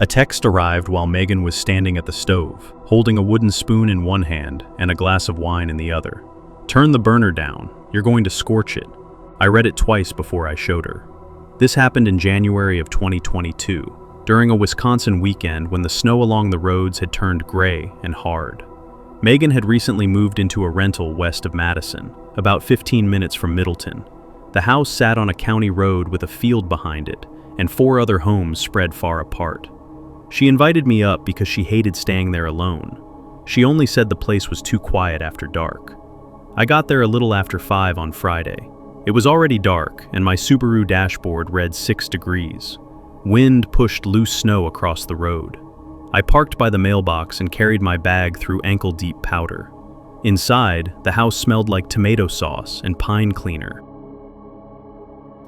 A text arrived while Megan was standing at the stove, holding a wooden spoon in one hand and a glass of wine in the other. "Turn the burner down. You're going to scorch it." I read it twice before I showed her. This happened in January of 2022, during a Wisconsin weekend when the snow along the roads had turned gray and hard. Megan had recently moved into a rental west of Madison, about 15 minutes from Middleton. The house sat on a county road with a field behind it, and 4 other homes spread far apart. She invited me up because she hated staying there alone. She only said the place was too quiet after dark. I got there a little after 5 on Friday. It was already dark, and my Subaru dashboard read 6 degrees. Wind pushed loose snow across the road. I parked by the mailbox and carried my bag through ankle-deep powder. Inside, the house smelled like tomato sauce and pine cleaner.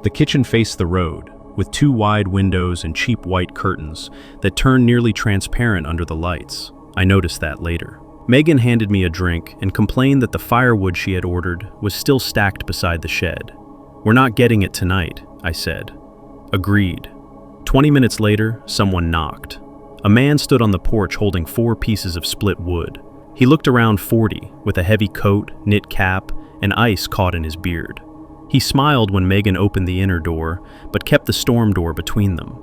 The kitchen faced the road, with 2 wide windows and cheap white curtains that turned nearly transparent under the lights. I noticed that later. Megan handed me a drink and complained that the firewood she had ordered was still stacked beside the shed. "We're not getting it tonight," I said. Agreed. 20 minutes later, someone knocked. A man stood on the porch holding 4 pieces of split wood. He looked around 40, with a heavy coat, knit cap, and ice caught in his beard. He smiled when Megan opened the inner door, but kept the storm door between them.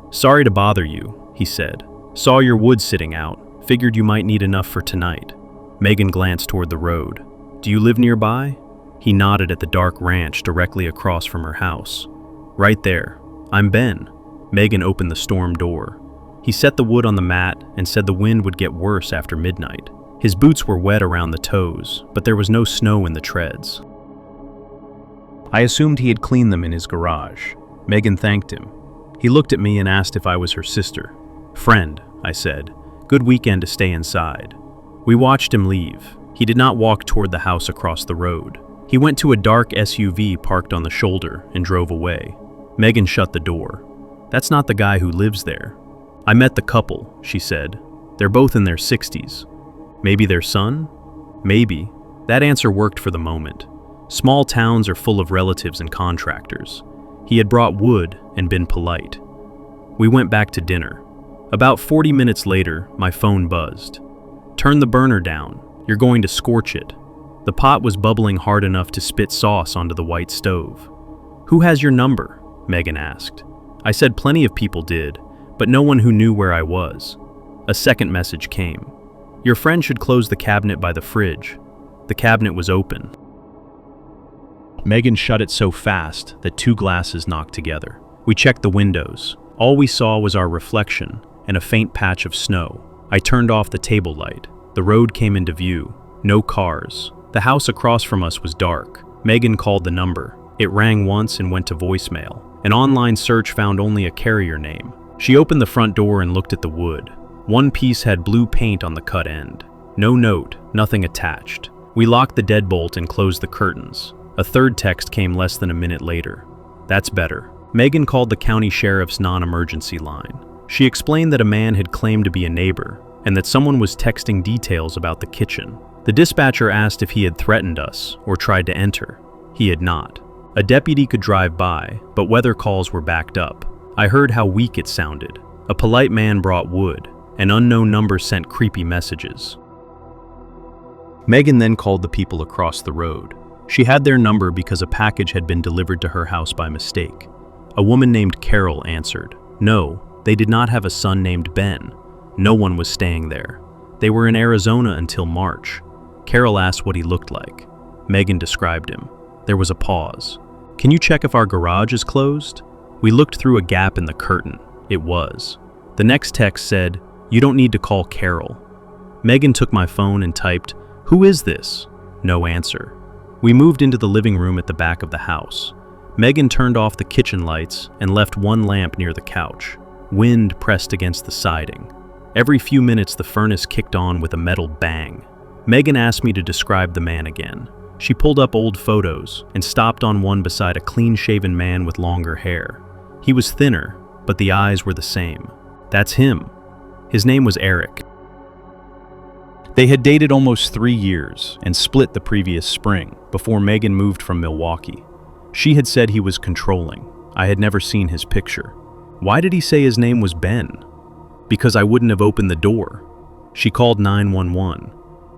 "Sorry to bother you," he said. "Saw your wood sitting out. Figured you might need enough for tonight." Megan glanced toward the road. "Do you live nearby?" He nodded at the dark ranch directly across from her house. "Right there. I'm Ben." Megan opened the storm door. He set the wood on the mat and said the wind would get worse after midnight. His boots were wet around the toes, but there was no snow in the treads. I assumed he had cleaned them in his garage. Megan thanked him. He looked at me and asked if I was her sister. "Friend," I said. "Good weekend to stay inside." We watched him leave. He did not walk toward the house across the road. He went to a dark SUV parked on the shoulder and drove away. Megan shut the door. "That's not the guy who lives there." "I met the couple," she said. "They're both in their 60s. Maybe their son?" Maybe. That answer worked for the moment. Small towns are full of relatives and contractors. He had brought wood and been polite. We went back to dinner. About 40 minutes later, my phone buzzed. "Turn the burner down. You're going to scorch it." The pot was bubbling hard enough to spit sauce onto the white stove. "Who has your number?" Megan asked. I said plenty of people did, but no one who knew where I was. A second message came. "Your friend should close the cabinet by the fridge." The cabinet was open. Megan shut it so fast that 2 glasses knocked together. We checked the windows. All we saw was our reflection and a faint patch of snow. I turned off the table light. The road came into view. No cars. The house across from us was dark. Megan called the number. It rang once and went to voicemail. An online search found only a carrier name. She opened the front door and looked at the wood. One piece had blue paint on the cut end. No note, nothing attached. We locked the deadbolt and closed the curtains. A third text came less than a minute later. "That's better." Megan called the county sheriff's non-emergency line. She explained that a man had claimed to be a neighbor and that someone was texting details about the kitchen. The dispatcher asked if he had threatened us or tried to enter. He had not. A deputy could drive by, but weather calls were backed up. I heard how weak it sounded. A polite man brought wood. An unknown number sent creepy messages. Megan then called the people across the road. She had their number because a package had been delivered to her house by mistake. A woman named Carol answered. No, they did not have a son named Ben. No one was staying there. They were in Arizona until March. Carol asked what he looked like. Megan described him. There was a pause. "Can you check if our garage is closed?" We looked through a gap in the curtain. It was. The next text said, "You don't need to call Carol." Megan took my phone and typed, "Who is this?" No answer. We moved into the living room at the back of the house. Megan turned off the kitchen lights and left one lamp near the couch. Wind pressed against the siding. Every few minutes the furnace kicked on with a metal bang. Megan asked me to describe the man again. She pulled up old photos and stopped on one beside a clean-shaven man with longer hair. He was thinner, but the eyes were the same. That's him. His name was Eric. They had dated almost 3 years and split the previous spring, before Megan moved from Milwaukee. She had said he was controlling. I had never seen his picture. Why did he say his name was Ben? because I wouldn't have opened the door. She called 911.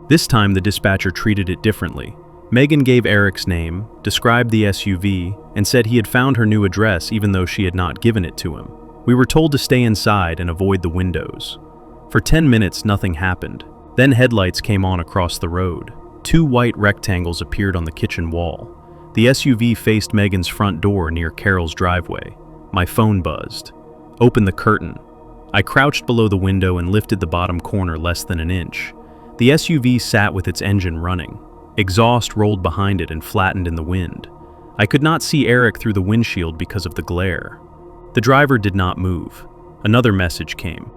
This time the dispatcher treated it differently. Megan gave Eric's name, described the SUV, and said he had found her new address even though she had not given it to him. We were told to stay inside and avoid the windows. For 10 minutes nothing happened. Then headlights came on across the road. 2 white rectangles appeared on the kitchen wall. The SUV faced Megan's front door near Carol's driveway. My phone buzzed. Open the curtain. I crouched below the window and lifted the bottom corner less than an inch. The SUV sat with its engine running. Exhaust rolled behind it and flattened in the wind. I could not see Eric through the windshield because of the glare. The driver did not move. Another message came.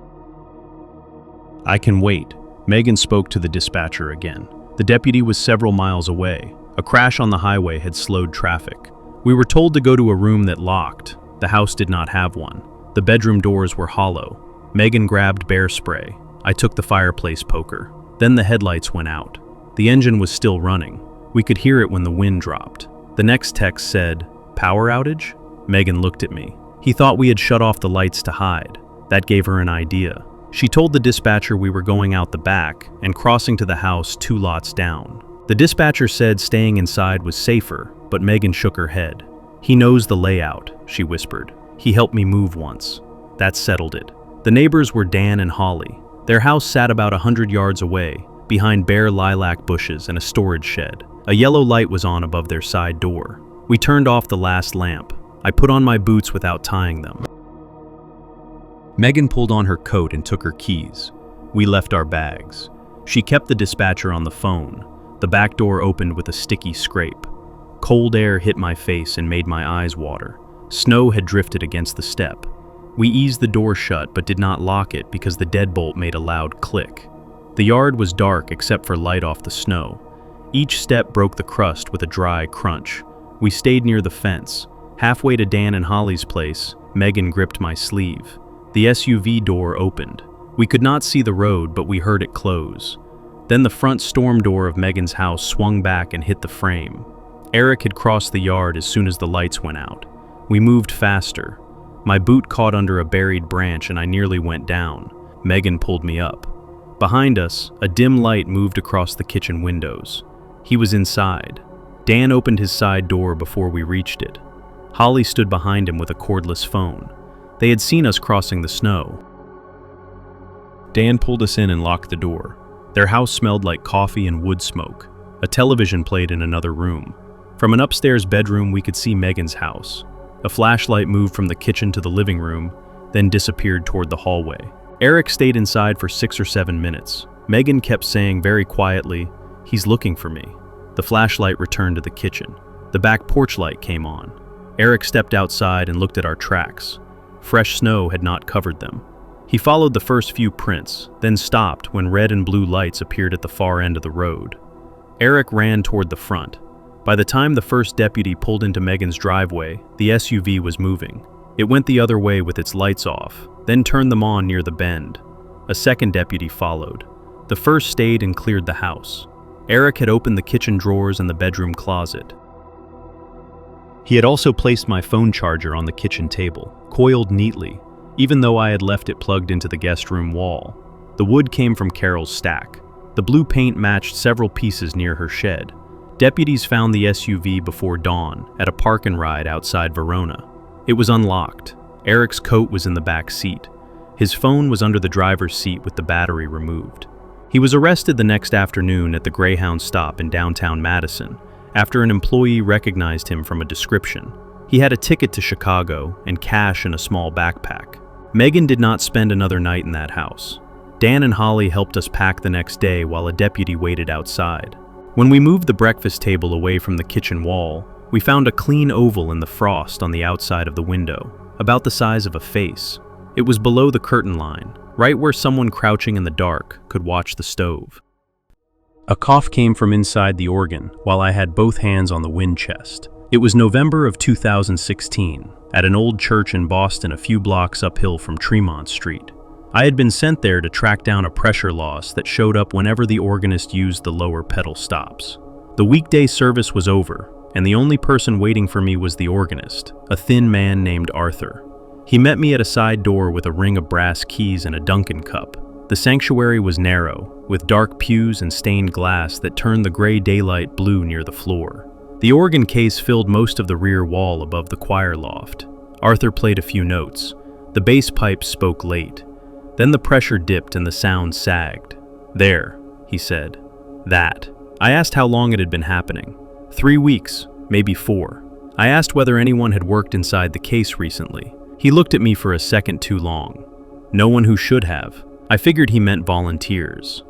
I can wait. Megan spoke to the dispatcher again. The deputy was several miles away. A crash on the highway had slowed traffic. We were told to go to a room that locked. The house did not have one. The bedroom doors were hollow. Megan grabbed bear spray. I took the fireplace poker. Then the headlights went out. The engine was still running. We could hear it when the wind dropped. The next text said, "Power outage?" Megan looked at me. He thought we had shut off the lights to hide. That gave her an idea. She told the dispatcher we were going out the back and crossing to the house 2 lots down. The dispatcher said staying inside was safer, but Megan shook her head. "He knows the layout," she whispered. "He helped me move once." That settled it. The neighbors were Dan and Holly. Their house sat about 100 yards away, behind bare lilac bushes and a storage shed. A yellow light was on above their side door. We turned off the last lamp. I put on my boots without tying them. Megan pulled on her coat and took her keys. We left our bags. She kept the dispatcher on the phone. The back door opened with a sticky scrape. Cold air hit my face and made my eyes water. Snow had drifted against the step. We eased the door shut but did not lock it because the deadbolt made a loud click. The yard was dark except for light off the snow. Each step broke the crust with a dry crunch. We stayed near the fence. Halfway to Dan and Holly's place, Megan gripped my sleeve. The SUV door opened. We could not see the road, but we heard it close. Then the front storm door of Megan's house swung back and hit the frame. Eric had crossed the yard as soon as the lights went out. We moved faster. My boot caught under a buried branch and I nearly went down. Megan pulled me up. Behind us, a dim light moved across the kitchen windows. He was inside. Dan opened his side door before we reached it. Holly stood behind him with a cordless phone. They had seen us crossing the snow. Dan pulled us in and locked the door. Their house smelled like coffee and wood smoke. A television played in another room. From an upstairs bedroom, we could see Megan's house. A flashlight moved from the kitchen to the living room, then disappeared toward the hallway. Eric stayed inside for 6 or 7 minutes. Megan kept saying very quietly, "He's looking for me." The flashlight returned to the kitchen. The back porch light came on. Eric stepped outside and looked at our tracks. Fresh snow had not covered them. He followed the first few prints, then stopped when red and blue lights appeared at the far end of the road. Eric ran toward the front. By the time the first deputy pulled into Megan's driveway, the SUV was moving. It went the other way with its lights off, then turned them on near the bend. A second deputy followed. The first stayed and cleared the house. Eric had opened the kitchen drawers and the bedroom closet. He had also placed my phone charger on the kitchen table, coiled neatly, even though I had left it plugged into the guest room wall. The wood came from Carol's stack. The blue paint matched several pieces near her shed. Deputies found the SUV before dawn at a park and ride outside Verona. It was unlocked. Eric's coat was in the back seat. His phone was under the driver's seat with the battery removed. He was arrested the next afternoon at the Greyhound stop in downtown Madison after an employee recognized him from a description. He had a ticket to Chicago and cash in a small backpack. Megan did not spend another night in that house. Dan and Holly helped us pack the next day while a deputy waited outside. When we moved the breakfast table away from the kitchen wall, we found a clean oval in the frost on the outside of the window, about the size of a face. It was below the curtain line, right where someone crouching in the dark could watch the stove. A cough came from inside the organ while I had both hands on the wind chest. It was November of 2016, at an old church in Boston a few blocks uphill from Tremont Street. I had been sent there to track down a pressure loss that showed up whenever the organist used the lower pedal stops. The weekday service was over, and the only person waiting for me was the organist, a thin man named Arthur. He met me at a side door with a ring of brass keys and a Dunkin' cup. The sanctuary was narrow, with dark pews and stained glass that turned the gray daylight blue near the floor. The organ case filled most of the rear wall above the choir loft. Arthur played a few notes. The bass pipes spoke late. Then the pressure dipped and the sound sagged. "There," he said. "That." I asked how long it had been happening. 3 weeks, maybe 4. I asked whether anyone had worked inside the case recently. He looked at me for a second too long. No one who should have. I figured he meant volunteers.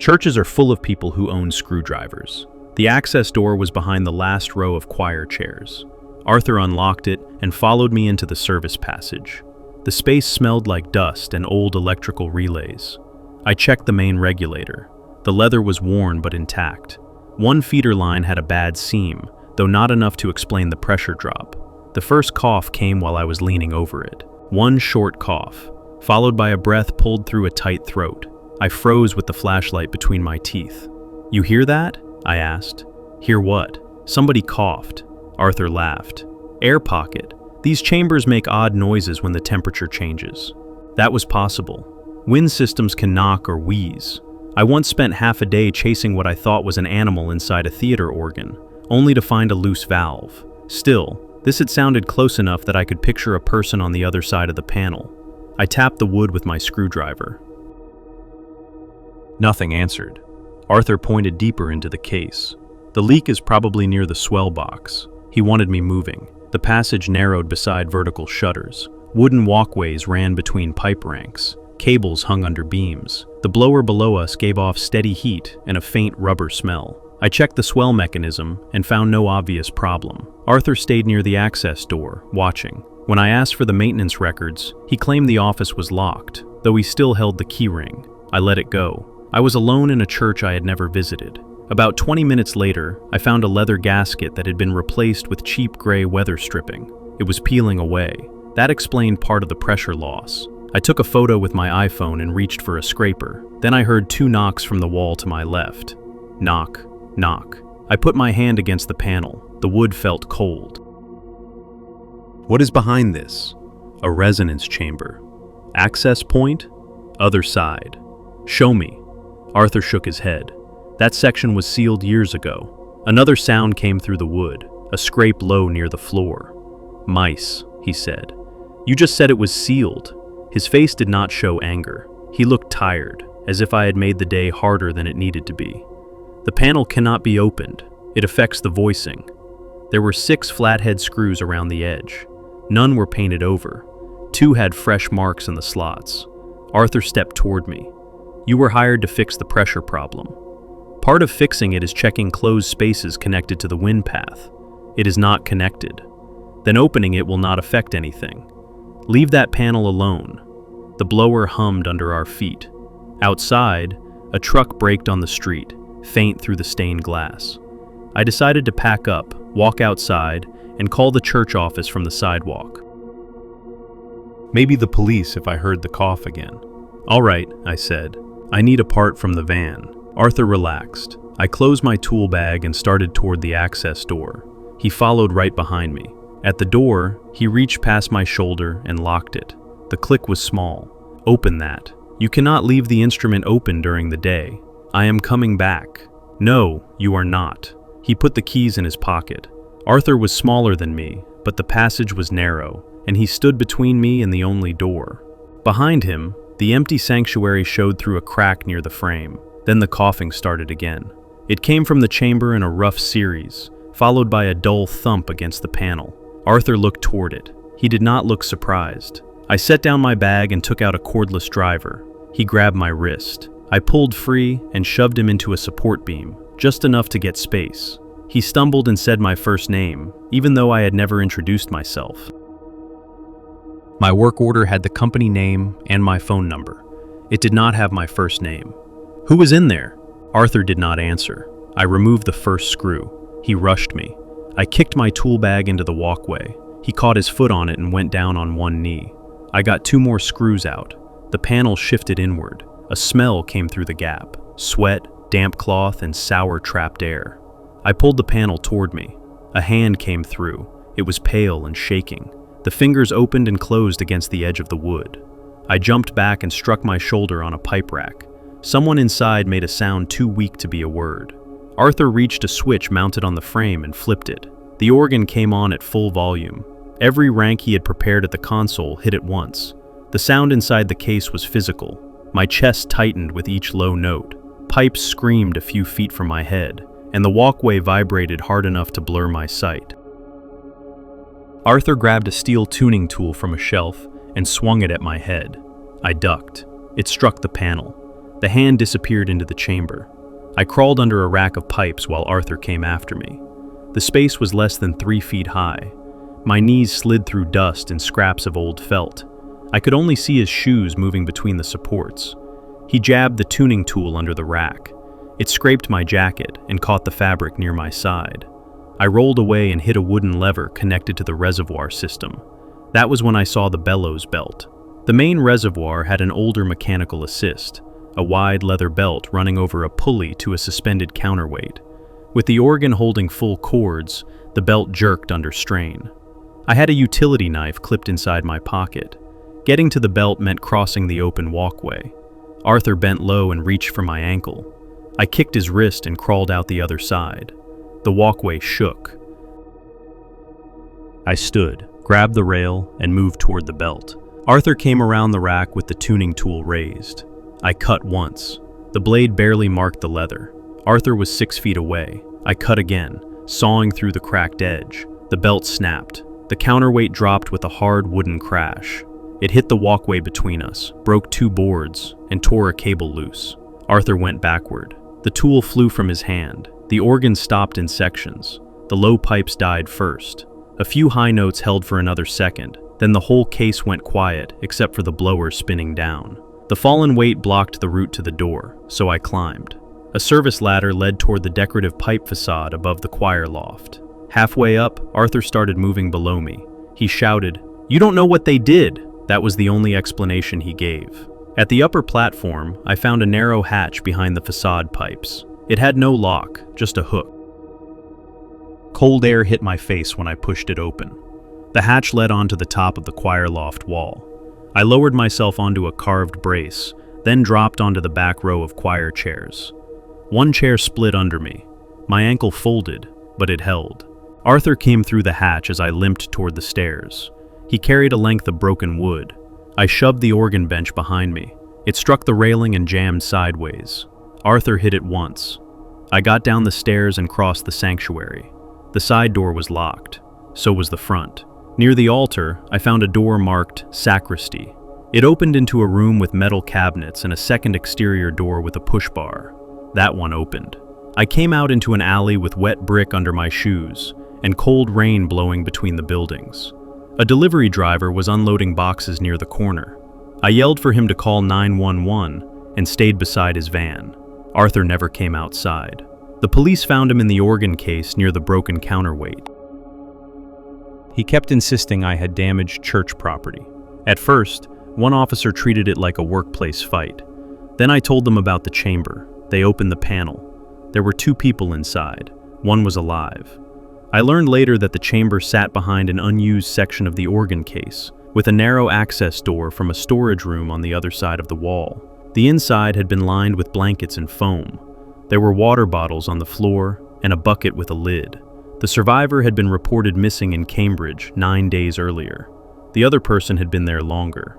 Churches are full of people who own screwdrivers. The access door was behind the last row of choir chairs. Arthur unlocked it and followed me into the service passage. The space smelled like dust and old electrical relays. I checked the main regulator. The leather was worn but intact. One feeder line had a bad seam, though not enough to explain the pressure drop. The first cough came while I was leaning over it. One short cough, followed by a breath pulled through a tight throat. I froze with the flashlight between my teeth. "You hear that?" I asked. "Hear what?" Somebody coughed. Arthur laughed. "Air pocket. These chambers make odd noises when the temperature changes." That was possible. Wind systems can knock or wheeze. I once spent half a day chasing what I thought was an animal inside a theater organ, only to find a loose valve. Still, this had sounded close enough that I could picture a person on the other side of the panel. I tapped the wood with my screwdriver. Nothing answered. Arthur pointed deeper into the case. "The leak is probably near the swell box." He wanted me moving. The passage narrowed beside vertical shutters. Wooden walkways ran between pipe ranks. Cables hung under beams. The blower below us gave off steady heat and a faint rubber smell. I checked the swell mechanism and found no obvious problem. Arthur stayed near the access door, watching. When I asked for the maintenance records, he claimed the office was locked, though he still held the key ring. I let it go. I was alone in a church I had never visited. About 20 minutes later, I found a leather gasket that had been replaced with cheap gray weather stripping. It was peeling away. That explained part of the pressure loss. I took a photo with my iPhone and reached for a scraper. Then I heard 2 knocks from the wall to my left. Knock, knock. I put my hand against the panel. The wood felt cold. "What is behind this?" "A resonance chamber." "Access point?" "Other side." "Show me." Arthur shook his head. That section was sealed years ago. Another sound came through the wood, a scrape low near the floor. "Mice," he said. "You just said it was sealed." His face did not show anger. He looked tired, as if I had made the day harder than it needed to be. "The panel cannot be opened. It affects the voicing." There were 6 flathead screws around the edge. None were painted over. 2 had fresh marks in the slots. Arthur stepped toward me. "You were hired to fix the pressure problem. Part of fixing it is checking closed spaces connected to the wind path. It is not connected. Then opening it will not affect anything. Leave that panel alone." The blower hummed under our feet. Outside, a truck braked on the street, faint through the stained glass. I decided to pack up, walk outside, and call the church office from the sidewalk. Maybe the police if I heard the cough again. "All right," I said. "I need a part from the van." Arthur relaxed. I closed my tool bag and started toward the access door. He followed right behind me. At the door, he reached past my shoulder and locked it. The click was small. "Open that. You cannot leave the instrument open during the day. I am coming back." "No, you are not." He put the keys in his pocket. Arthur was smaller than me, but the passage was narrow, and he stood between me and the only door. Behind him, the empty sanctuary showed through a crack near the frame. Then the coughing started again. It came from the chamber in a rough series, followed by a dull thump against the panel. Arthur looked toward it. He did not look surprised. I set down my bag and took out a cordless driver. He grabbed my wrist. I pulled free and shoved him into a support beam, just enough to get space. He stumbled and said my first name, even though I had never introduced myself. My work order had the company name and my phone number. It did not have my first name. "Who was in there?" Arthur did not answer. I removed the first screw. He rushed me. I kicked my tool bag into the walkway. He caught his foot on it and went down on one knee. I got 2 more screws out. The panel shifted inward. A smell came through the gap. Sweat, damp cloth, and sour trapped air. I pulled the panel toward me. A hand came through. It was pale and shaking. The fingers opened and closed against the edge of the wood. I jumped back and struck my shoulder on a pipe rack. Someone inside made a sound too weak to be a word. Arthur reached a switch mounted on the frame and flipped it. The organ came on at full volume. Every rank he had prepared at the console hit at once. The sound inside the case was physical. My chest tightened with each low note. Pipes screamed a few feet from my head, and the walkway vibrated hard enough to blur my sight. Arthur grabbed a steel tuning tool from a shelf and swung it at my head. I ducked. It struck the panel. The hand disappeared into the chamber. I crawled under a rack of pipes while Arthur came after me. The space was less than 3 feet high. My knees slid through dust and scraps of old felt. I could only see his shoes moving between the supports. He jabbed the tuning tool under the rack. It scraped my jacket and caught the fabric near my side. I rolled away and hit a wooden lever connected to the reservoir system. That was when I saw the bellows belt. The main reservoir had an older mechanical assist, a wide leather belt running over a pulley to a suspended counterweight. With the organ holding full cords, the belt jerked under strain. I had a utility knife clipped inside my pocket. Getting to the belt meant crossing the open walkway. Arthur bent low and reached for my ankle. I kicked his wrist and crawled out the other side. The walkway shook. I stood, grabbed the rail, and moved toward the belt. Arthur came around the rack with the tuning tool raised. I cut once. The blade barely marked the leather. Arthur was 6 feet away. I cut again, sawing through the cracked edge. The belt snapped. The counterweight dropped with a hard wooden crash. It hit the walkway between us, broke 2 boards, and tore a cable loose. Arthur went backward. The tool flew from his hand. The organ stopped in sections. The low pipes died first. A few high notes held for another second. Then the whole case went quiet, except for the blower spinning down. The fallen weight blocked the route to the door, so I climbed. A service ladder led toward the decorative pipe facade above the choir loft. Halfway up, Arthur started moving below me. He shouted, "You don't know what they did!" That was the only explanation he gave. At the upper platform, I found a narrow hatch behind the facade pipes. It had no lock, just a hook. Cold air hit my face when I pushed it open. The hatch led onto the top of the choir loft wall. I lowered myself onto a carved brace, then dropped onto the back row of choir chairs. One chair split under me. My ankle folded, but it held. Arthur came through the hatch as I limped toward the stairs. He carried a length of broken wood. I shoved the organ bench behind me. It struck the railing and jammed sideways. Arthur hit it once. I got down the stairs and crossed the sanctuary. The side door was locked. So was the front. Near the altar, I found a door marked Sacristy. It opened into a room with metal cabinets and a second exterior door with a push bar. That one opened. I came out into an alley with wet brick under my shoes and cold rain blowing between the buildings. A delivery driver was unloading boxes near the corner. I yelled for him to call 911 and stayed beside his van. Arthur never came outside. The police found him in the organ case near the broken counterweight. He kept insisting I had damaged church property. At first, one officer treated it like a workplace fight. Then I told them about the chamber. They opened the panel. There were 2 people inside. One was alive. I learned later that the chamber sat behind an unused section of the organ case, with a narrow access door from a storage room on the other side of the wall. The inside had been lined with blankets and foam. There were water bottles on the floor and a bucket with a lid. The survivor had been reported missing in Cambridge 9 days earlier. The other person had been there longer.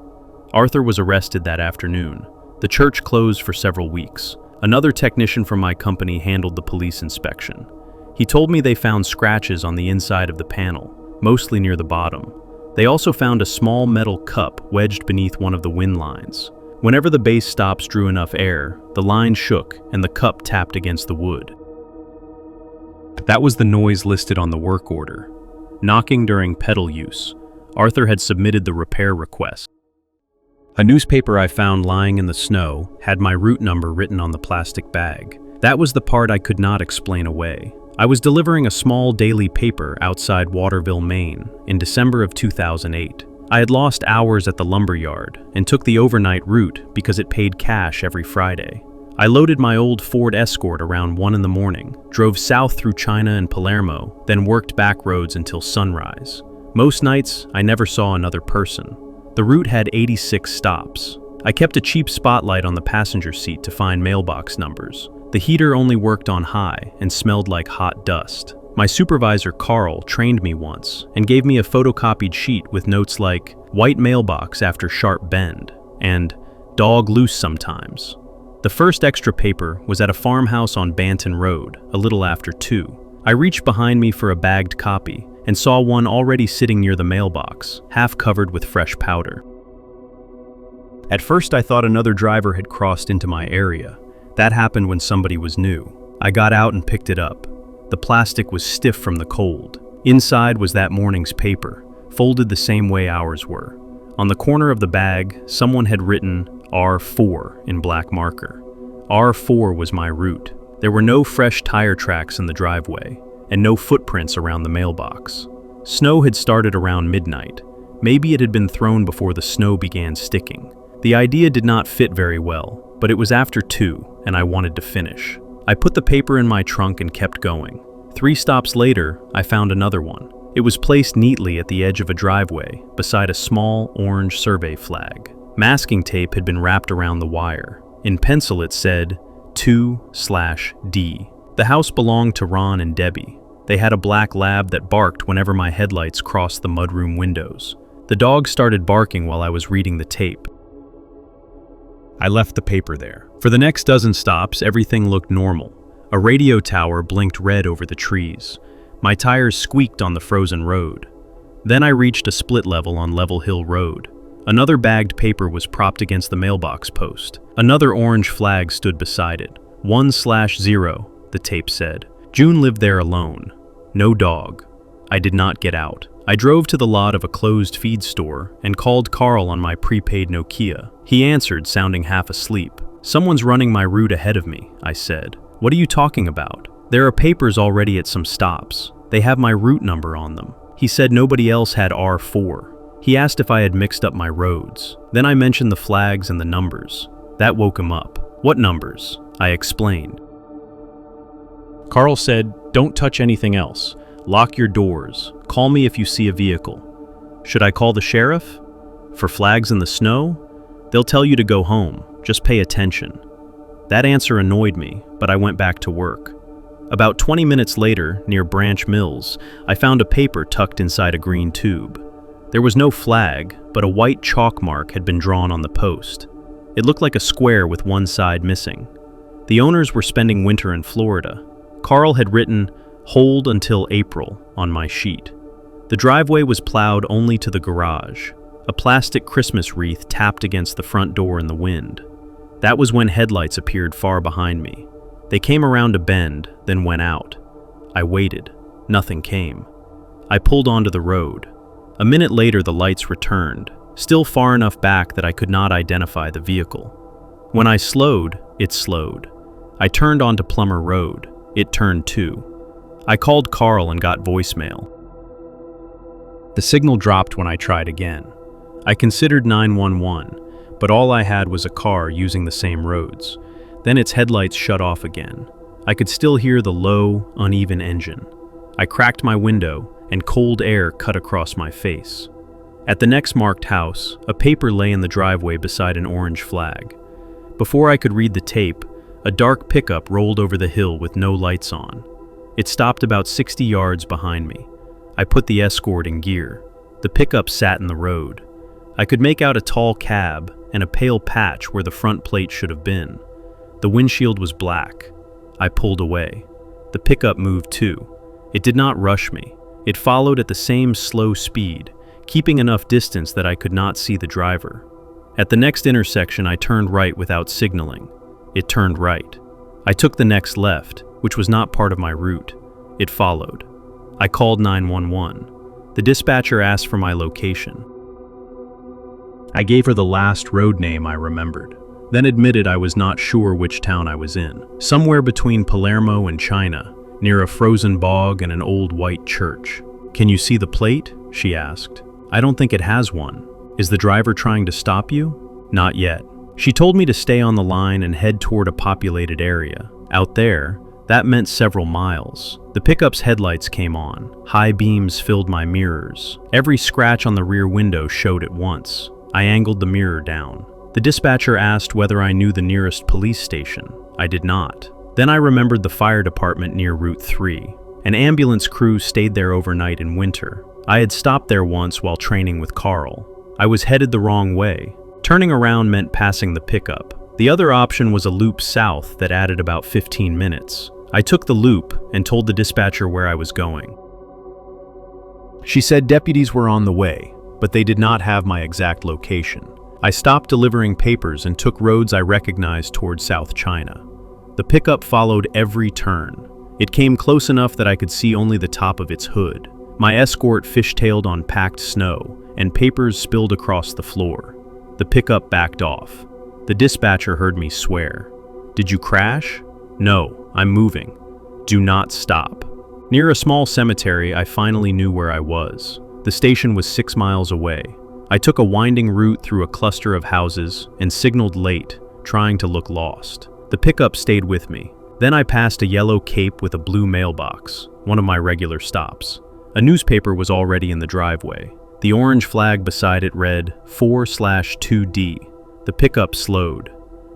Arthur was arrested that afternoon. The church closed for several weeks. Another technician from my company handled the police inspection. He told me they found scratches on the inside of the panel, mostly near the bottom. They also found a small metal cup wedged beneath one of the wind lines. Whenever the bass stops drew enough air, the line shook and the cup tapped against the wood. That was the noise listed on the work order. Knocking during pedal use. Arthur had submitted the repair request. A newspaper I found lying in the snow had my route number written on the plastic bag. That was the part I could not explain away. I was delivering a small daily paper outside Waterville, Maine, in December of 2008. I had lost hours at the lumber yard and took the overnight route because it paid cash every Friday. I loaded my old Ford Escort around 1 in the morning, drove south through China and Palermo, then worked back roads until sunrise. Most nights, I never saw another person. The route had 86 stops. I kept a cheap spotlight on the passenger seat to find mailbox numbers. The heater only worked on high and smelled like hot dust. My supervisor, Carl, trained me once and gave me a photocopied sheet with notes like, "White mailbox after sharp bend," and "Dog loose sometimes." The first extra paper was at a farmhouse on Banton Road, a little after 2. I reached behind me for a bagged copy and saw one already sitting near the mailbox, half covered with fresh powder. At first I thought another driver had crossed into my area. That happened when somebody was new. I got out and picked it up. The plastic was stiff from the cold. Inside was that morning's paper, folded the same way ours were. On the corner of the bag, someone had written R4 in black marker. R4 was my route. There were no fresh tire tracks in the driveway, and no footprints around the mailbox. Snow had started around midnight. Maybe it had been thrown before the snow began sticking. The idea did not fit very well, but it was after 2, and I wanted to finish. I put the paper in my trunk and kept going. 3 stops later, I found another one. It was placed neatly at the edge of a driveway, beside a small orange survey flag. Masking tape had been wrapped around the wire. In pencil it said 2/D. The house belonged to Ron and Debbie. They had a black lab that barked whenever my headlights crossed the mudroom windows. The dog started barking while I was reading the tape. I left the paper there. For the next dozen stops, everything looked normal. A radio tower blinked red over the trees. My tires squeaked on the frozen road. Then I reached a split level on Level Hill Road. Another bagged paper was propped against the mailbox post. Another orange flag stood beside it. 1/0, the tape said. June lived there alone. No dog. I did not get out. I drove to the lot of a closed feed store and called Carl on my prepaid Nokia. He answered, sounding half asleep. "Someone's running my route ahead of me," I said. "What are you talking about?" "There are papers already at some stops. They have my route number on them." He said nobody else had R4. He asked if I had mixed up my roads. Then I mentioned the flags and the numbers. That woke him up. "What numbers?" I explained. Carl said, "Don't touch anything else. Lock your doors. Call me if you see a vehicle." "Should I call the sheriff? For flags in the snow? They'll tell you to go home. Just pay attention." That answer annoyed me, but I went back to work. About 20 minutes later, near Branch Mills, I found a paper tucked inside a green tube. There was no flag, but a white chalk mark had been drawn on the post. It looked like a square with one side missing. The owners were spending winter in Florida. Carl had written, "Hold until April," on my sheet. The driveway was plowed only to the garage. A plastic Christmas wreath tapped against the front door in the wind. That was when headlights appeared far behind me. They came around a bend, then went out. I waited. Nothing came. I pulled onto the road. A minute later, the lights returned, still far enough back that I could not identify the vehicle. When I slowed, it slowed. I turned onto Plummer Road. It turned too. I called Carl and got voicemail. The signal dropped when I tried again. I considered 911, but all I had was a car using the same roads. Then its headlights shut off again. I could still hear the low, uneven engine. I cracked my window, and cold air cut across my face. At the next marked house, a paper lay in the driveway beside an orange flag. Before I could read the tape, a dark pickup rolled over the hill with no lights on. It stopped about 60 yards behind me. I put the Escort in gear. The pickup sat in the road. I could make out a tall cab and a pale patch where the front plate should have been. The windshield was black. I pulled away. The pickup moved too. It did not rush me. It followed at the same slow speed, keeping enough distance that I could not see the driver. At the next intersection, I turned right without signaling. It turned right. I took the next left, which was not part of my route. It followed. I called 911. The dispatcher asked for my location. I gave her the last road name I remembered, then admitted I was not sure which town I was in. Somewhere between Palermo and China, near a frozen bog and an old white church. "Can you see the plate?" she asked. "I don't think it has one. Is the driver trying to stop you?" "Not yet." She told me to stay on the line and head toward a populated area. Out there, That meant several miles. The pickup's headlights came on. High beams filled my mirrors. Every scratch on the rear window showed at once. I angled the mirror down. The dispatcher asked whether I knew the nearest police station. I did not. Then I remembered the fire department near Route 3. An ambulance crew stayed there overnight in winter. I had stopped there once while training with Carl. I was headed the wrong way. Turning around meant passing the pickup. The other option was a loop south that added about 15 minutes. I took the loop and told the dispatcher where I was going. She said deputies were on the way, but they did not have my exact location. I stopped delivering papers and took roads I recognized toward South China. The pickup followed every turn. It came close enough that I could see only the top of its hood. My escort fishtailed on packed snow, and papers spilled across the floor. The pickup backed off. The dispatcher heard me swear. "Did you crash?" "No, I'm moving." "Do not stop." Near a small cemetery, I finally knew where I was. The station was 6 miles away. I took a winding route through a cluster of houses and signaled late, trying to look lost. The pickup stayed with me. Then I passed a yellow cape with a blue mailbox, one of my regular stops. A newspaper was already in the driveway. The orange flag beside it read 4/2D. The pickup slowed.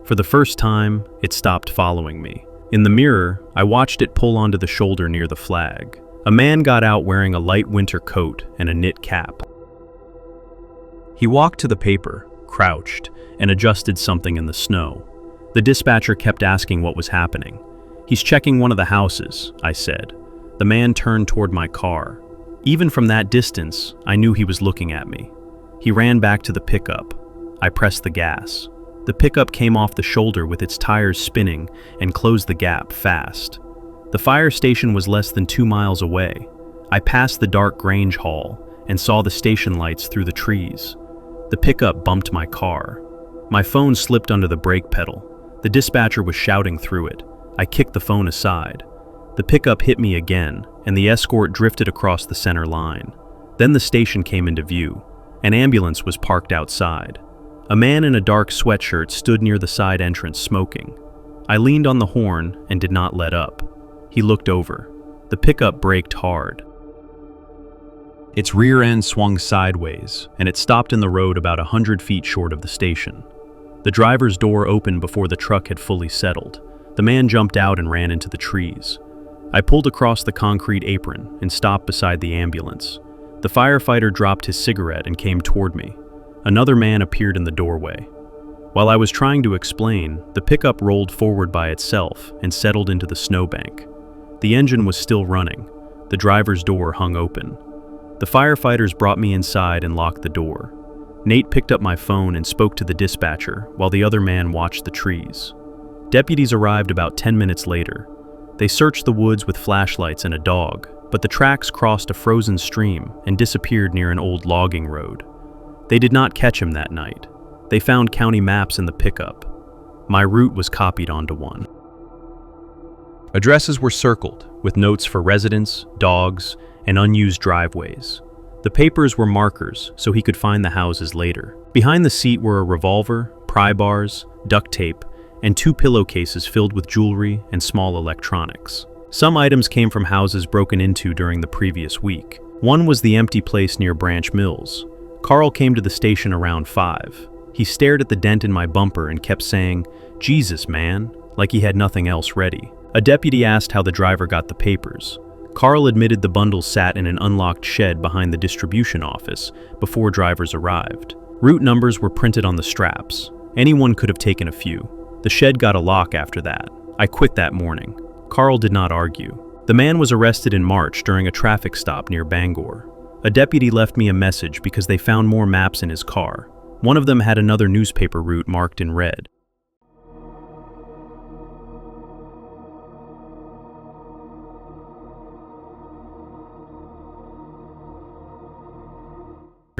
For the first time, it stopped following me. In the mirror, I watched it pull onto the shoulder near the flag. A man got out wearing a light winter coat and a knit cap. He walked to the paper, crouched, and adjusted something in the snow. The dispatcher kept asking what was happening. "He's checking one of the houses," I said. The man turned toward my car. Even from that distance, I knew he was looking at me. He ran back to the pickup. I pressed the gas. The pickup came off the shoulder with its tires spinning and closed the gap fast. The fire station was less than 2 miles away. I passed the dark Grange Hall and saw the station lights through the trees. The pickup bumped my car. My phone slipped under the brake pedal. The dispatcher was shouting through it. I kicked the phone aside. The pickup hit me again, and the escort drifted across the center line. Then the station came into view. An ambulance was parked outside. A man in a dark sweatshirt stood near the side entrance smoking. I leaned on the horn and did not let up. He looked over. The pickup braked hard. Its rear end swung sideways, and it stopped in the road about 100 feet short of the station. The driver's door opened before the truck had fully settled. The man jumped out and ran into the trees. I pulled across the concrete apron and stopped beside the ambulance. The firefighter dropped his cigarette and came toward me. Another man appeared in the doorway. While I was trying to explain, the pickup rolled forward by itself and settled into the snowbank. The engine was still running. The driver's door hung open. The firefighters brought me inside and locked the door. Nate picked up my phone and spoke to the dispatcher while the other man watched the trees. Deputies arrived about 10 minutes later. They searched the woods with flashlights and a dog, but the tracks crossed a frozen stream and disappeared near an old logging road. They did not catch him that night. They found county maps in the pickup. My route was copied onto one. Addresses were circled, with notes for residents, dogs, and unused driveways. The papers were markers so he could find the houses later. Behind the seat were a revolver, pry bars, duct tape, and 2 pillowcases filled with jewelry and small electronics. Some items came from houses broken into during the previous week. One was the empty place near Branch Mills. Carl came to the station around 5. He stared at the dent in my bumper and kept saying, "Jesus, man," like he had nothing else ready. A deputy asked how the driver got the papers. Carl admitted the bundles sat in an unlocked shed behind the distribution office before drivers arrived. Route numbers were printed on the straps. Anyone could have taken a few. The shed got a lock after that. I quit that morning. Carl did not argue. The man was arrested in March during a traffic stop near Bangor. A deputy left me a message because they found more maps in his car. One of them had another newspaper route marked in red.